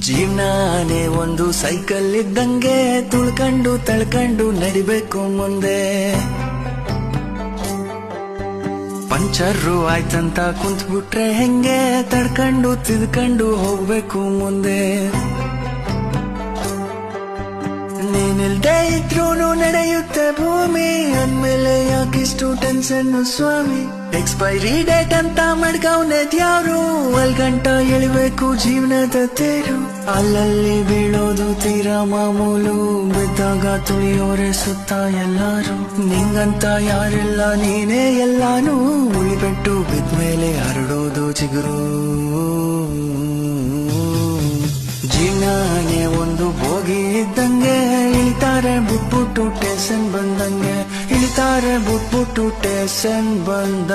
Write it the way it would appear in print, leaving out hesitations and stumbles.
ಜೀವನಾನೇ ಒಂದು ಸೈಕಲ್ ಇದ್ದಂಗೆ ತುಳ್ಕೊಂಡು ತಳ್ಕೊಂಡು ನಡಿಬೇಕು ಮುಂದೆ. ಪಂಚರ್ರು ಆಯ್ತಂತ ಕುಂತ್ಬಿಟ್ರೆ ಹೆಂಗೆ ತಡ್ಕೊಂಡು ತಿದ್ಕೊಂಡು ಹೋಗ್ಬೇಕು ಮುಂದೆ. ನೀನಿಲ್ದೇ ಇದ್ರೂನು ನಡೆಯುತ್ತೆ ಭೂಮಿ, ಅಂದ್ಮೇಲೆ ಯಾಕಿಷ್ಟು ಟೆನ್ಷನ್ ಸ್ವಾಮಿ. ಎಕ್ಸ್ಪೈರಿ ಡೇಟ್ ಅಂತ ಮಡ್ಕವ್ನೆದ್ಯಾರು, ಅಲ್ಗಂಟ ಎಳಿಬೇಕು ಜೀವನದ ತೇರು. ಅಲ್ಲಲ್ಲಿ ಬೀಳೋದು ತೀರಾ ಮಾಮೂಲು, ಬಿದ್ದಾಗ ತುಳಿಯೋರೆ ಸುತ್ತ ಎಲ್ಲಾರು. ನಿಂಗಂತ ಯಾರೆಲ್ಲ ನೀನೇ ಎಲ್ಲಾನು, ಉಳಿಬಿಟ್ಟು ಬಿದ್ಮೇಲೆ ಹರಡೋದು ಚಿಗುರು. ಜೀವನಾನೇ ಒಂದು ಬೋಗಿ ಇದ್ದಂಗೆ, ಇಳಿತಾರೆ ಬಿಟ್ಬಿಟ್ಟು ಟೇಷನ್ ಬಂದಂಗೆ, ಇಳಿತಾರೆ ಬಿಟ್ಬಿಟ್ಟು ಟೇಷನ್ ಬಂದ